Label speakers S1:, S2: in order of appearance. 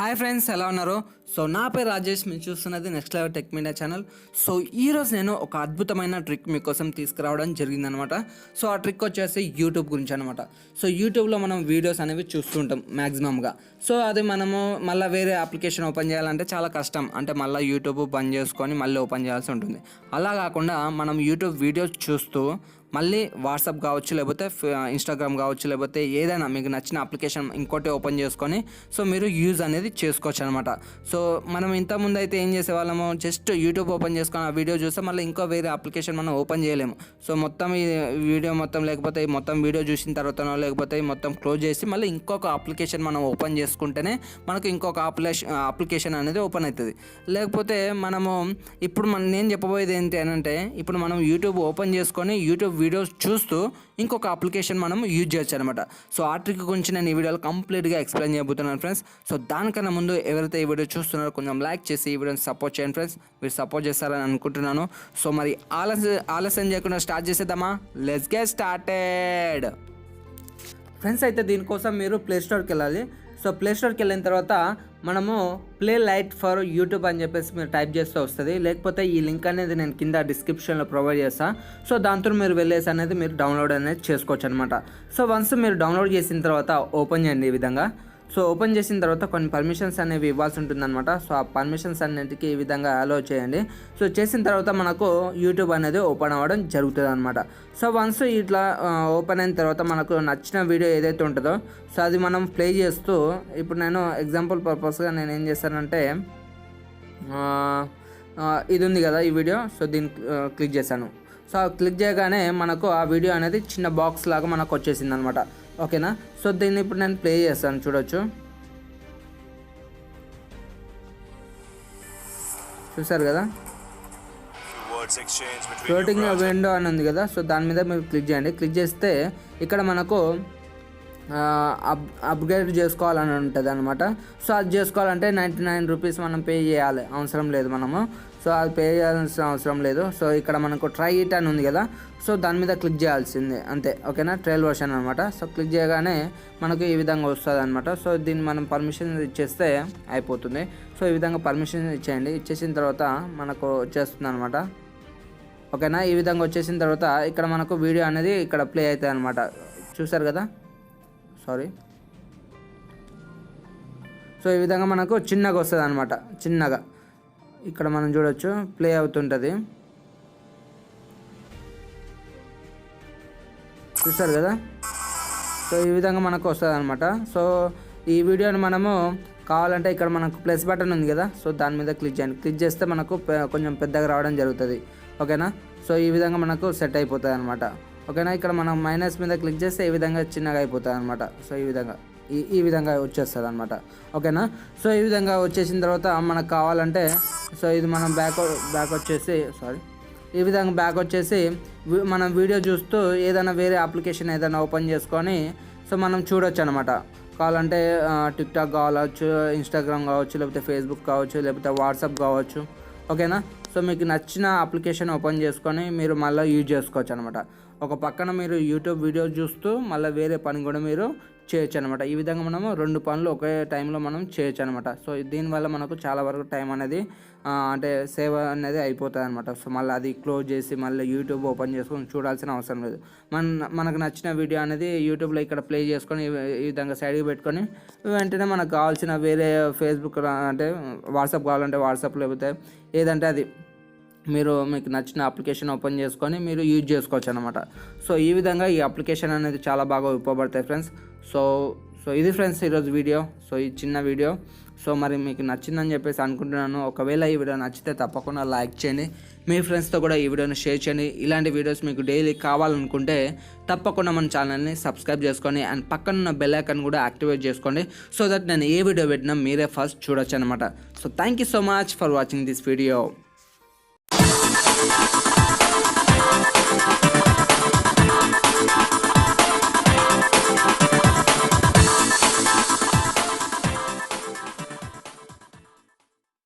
S1: Hi friends, ఎలా ఉన్నారు? So నా పేరు రాజేష్, మీరు చూస్తున్నది next level tech media channel. So ఈరోజు నేను ఒక అద్భుతమైన ట్రిక్ మీకోసం తీసుకురావడం జరిగిందనమాట. సో ఆ ట్రిక్ వచ్చేసి యూట్యూబ్ గురించి అనమాట. సో యూట్యూబ్లో మనం వీడియోస్ అనేవి చూస్తుంటాం మ్యాక్సిమంగా. సో అది మనము మళ్ళీ వేరే అప్లికేషన్ ఓపెన్ చేయాలంటే చాలా కష్టం. అంటే మళ్ళీ యూట్యూబ్ బంద్ చేసుకొని మళ్ళీ ఓపెన్ చేయాల్సి ఉంటుంది. అలా కాకుండా మనం యూట్యూబ్ వీడియోస్ చూస్తూ మళ్ళీ వాట్సాప్ కావచ్చు, లేకపోతే ఇన్స్టాగ్రామ్ కావచ్చు, లేకపోతే ఏదైనా మీకు నచ్చిన అప్లికేషన్ ఇంకోటి ఓపెన్ చేసుకొని సో మీరు యూజ్ అనేది చేసుకోవచ్చు అనమాట. సో మనం ఇంతకుముందు అయితే ఏం చేసేవాళ్ళము, జస్ట్ యూట్యూబ్ ఓపెన్ చేసుకొని ఆ వీడియో చూస్తే మళ్ళీ ఇంకో వేరే అప్లికేషన్ మనం ఓపెన్ చేయలేము. సో మొత్తం ఈ వీడియో మొత్తం లేకపోతే మొత్తం వీడియో చూసిన తర్వాతనో లేకపోతే మొత్తం క్లోజ్ చేసి మళ్ళీ ఇంకొక అప్లికేషన్ మనం ఓపెన్ చేసుకుంటేనే మనకు ఇంకొక అప్లికేషన్ అనేది ఓపెన్ అవుతుంది. లేకపోతే మనము ఇప్పుడు నేను చెప్పబోయేది ఏంటి అని అంటే, ఇప్పుడు మనం యూట్యూబ్ ఓపెన్ చేసుకొని యూట్యూబ్ వీడియోస్ చూస్తూ ఇంకొక అప్లికేషన్ మనం యూజ్ చేయొచ్చు అనమాట. సో ఆ ట్రిక్ గురించి నేను ఈ వీడియోలో కంప్లీట్గా ఎక్స్ప్లెయిన్ చేయబోతున్నాను ఫ్రెండ్స్. సో దానికన్నా ముందు ఎవరైతే ఈ వీడియో చూస్తున్నారో కొంచెం లైక్ చేసి ఈ వీడియోని సపోర్ట్ చేయండి ఫ్రెండ్స్. మీరు సపోర్ట్ చేస్తారని అనుకుంటున్నాను. సో మరి ఆలస్యం చేయకుండా స్టార్ట్ చేసేద్దామా? Let's get started friends. అయితే దీనికోసం మీరు ప్లేస్టోర్కి వెళ్ళాలి. సో ప్లేస్టోర్కి వెళ్ళిన తర్వాత మనము ప్లే లైట్ ఫర్ యూట్యూబ్ అని చెప్పేసి మీరు టైప్ చేస్తే వస్తుంది. లేకపోతే ఈ లింక్ అనేది నేను కింద డిస్క్రిప్షన్లో ప్రొవైడ్ చేస్తాను. సో దాంతో మీరు వెళ్ళేసి అనేది మీరు డౌన్లోడ్ అనేది చేసుకోవచ్చు అనమాట. సో వన్స్ మీరు డౌన్లోడ్ చేసిన తర్వాత ఓపెన్ చేయండి ఈ విధంగా. సో ఓపెన్ చేసిన తర్వాత కొన్ని పర్మిషన్స్ అనేవి ఇవ్వాల్సి ఉంటుందన్నమాట. సో ఆ పర్మిషన్స్ అన్నింటికి ఈ విధంగా అలో చేయండి. సో చేసిన తర్వాత మనకు యూట్యూబ్ అనేది ఓపెన్ అవ్వడం జరుగుతుంది అనమాట. సో వన్స్ ఇట్లా ఓపెన్ అయిన తర్వాత మనకు నచ్చిన వీడియో ఏదైతే ఉంటుందో సో అది మనం ప్లే చేస్తూ, ఇప్పుడు నేను ఎగ్జాంపుల్ పర్పస్గా నేను ఏం చేస్తానంటే ఇది ఉంది కదా ఈ వీడియో, సో దీన్ని క్లిక్ చేశాను. సో క్లిక్ చేయగానే మనకు ఆ వీడియో అనేది చిన్న బాక్స్ లాగా మనకు వచ్చేసింది అనమాట. ఓకేనా? సో దీన్ని ఇప్పుడు నేను ప్లే చేస్తాను, చూడొచ్చు. చూసారు కదా, ఫ్లోటింగ్ విండో అని ఉంది కదా. సో దాని మీద మీరు క్లిక్ చేయండి. క్లిక్ చేస్తే ఇక్కడ మనకు అప్గ్రేడ్ చేసుకోవాలని ఉంటుంది అనమాట. సో అది చేసుకోవాలంటే 99 రూపీస్ మనం పే చేయాలి, అవసరం లేదు మనము. సో అది పే చేయాల్సిన అవసరం లేదు. సో ఇక్కడ మనకు ట్రై ఇట్ అని ఉంది కదా, సో దాని మీద క్లిక్ చేయాల్సిందే అంతే. ఓకేనా? ట్రయల్ వర్షన్ అనమాట. సో క్లిక్ చేయగానే మనకు ఈ విధంగా వస్తుంది అనమాట. సో దీన్ని మనం పర్మిషన్ ఇచ్చేస్తే అయిపోతుంది. సో ఈ విధంగా పర్మిషన్ ఇచ్చేయండి. ఇచ్చేసిన తర్వాత మనకు వచ్చేస్తుంది అనమాట. ఓకేనా? ఈ విధంగా వచ్చేసిన తర్వాత ఇక్కడ మనకు వీడియో అనేది ఇక్కడ ప్లే అవుతుంది అనమాట. చూసారు కదా, సారీ. సో ఈ విధంగా మనకు చిన్నగా వస్తుంది అనమాట. చిన్నగా ఇక్కడ మనం చూడొచ్చు ప్లే అవుతుంటుంది. చూసారు కదా. సో ఈ విధంగా మనకు వస్తుంది అనమాట. సో ఈ వీడియోని మనము కావాలంటే ఇక్కడ మనకు ప్లస్ బటన్ ఉంది కదా, సో దాని మీద క్లిక్ చేయండి. క్లిక్ చేస్తే మనకు కొంచెం పెద్దగా రావడం జరుగుతుంది. ఓకేనా? సో ఈ విధంగా మనకు సెట్ అయిపోతుంది అనమాట. ఓకేనా? ఇక్కడ మనం మైనస్ మీద క్లిక్ చేస్తే ఈ విధంగా చిన్నగా అయిపోతుంది అనమాట. సో ఈ విధంగా వచ్చేస్తుంది అనమాట. ఓకేనా? సో ఈ విధంగా వచ్చేసిన తర్వాత మనకు కావాలంటే సో ఇది మనం బ్యాక్ వచ్చేసి ఈ విధంగా బ్యాక్ వచ్చేసి మనం వీడియో చూస్తూ ఏదైనా వేరే అప్లికేషన్ ఏదైనా ఓపెన్ చేసుకొని సో మనం చూడొచ్చు అనమాట. కావాలంటే టిక్టాక్ కావచ్చు, ఇన్స్టాగ్రామ్ కావచ్చు, లేకపోతే ఫేస్బుక్ కావచ్చు, లేకపోతే వాట్సాప్ కావచ్చు. ఓకేనా? సో మీకు నచ్చిన అప్లికేషన్ ఓపెన్ చేసుకొని మీరు మళ్ళీ యూజ్ చేసుకోవచ్చు అనమాట. ఒక పక్కన మీరు యూట్యూబ్ వీడియోస్ చూస్తూ మళ్ళీ వేరే పని కూడా మీరు చేయొచ్చు అనమాట. ఈ విధంగా మనము 2 పనులు ఒకే టైంలో మనం చేయొచ్చు అనమాట. సో దీనివల్ల మనకు చాలా వరకు టైం అనేది అంటే సేవ్ అనేది అయిపోతుంది అనమాట. సో మళ్ళీ అది క్లోజ్ చేసి మళ్ళీ యూట్యూబ్ ఓపెన్ చేసుకొని చూడాల్సిన అవసరం లేదు. మనకు నచ్చిన వీడియో అనేది యూట్యూబ్లో ఇక్కడ ప్లే చేసుకొని ఈ విధంగా సైడ్కి పెట్టుకొని వెంటనే మనకు కావాల్సిన వేరే ఫేస్బుక్ అంటే వాట్సాప్ కావాలంటే వాట్సాప్, లేకపోతే ఏదంటే అది మీకు నచ్చిన అప్లికేషన్ ఓపెన్ చేసుకొని మీరు యూజ్ చేసుకోవచ్చు అనమాట. సో ఈ విధంగా ఈ అప్లికేషన్ అనేది చాలా బాగా ఉపయోగపడతాయి ఫ్రెండ్స్. సో ఇది ఫ్రెండ్స్ ఈరోజు వీడియో. సో ఈ చిన్న వీడియో సో మరి మీకు నచ్చిందని చెప్పేసి అనుకుంటున్నాను. ఒకవేళ ఈ వీడియో నచ్చితే తప్పకుండా లైక్ చేయండి. మీ ఫ్రెండ్స్తో కూడా ఈ వీడియోని షేర్ చేయండి. ఇలాంటి వీడియోస్ మీకు డైలీ కావాలనుకుంటే తప్పకుండా మన ఛానల్ని సబ్స్క్రైబ్ చేసుకొని అండ్ పక్కనున్న బెల్ ఐకాన్ కూడా యాక్టివేట్ చేసుకోండి. సో దట్ నేను ఏ వీడియో పెట్టినా మీరే ఫస్ట్ చూడొచ్చు అనమాట. So thank you so much for watching this video.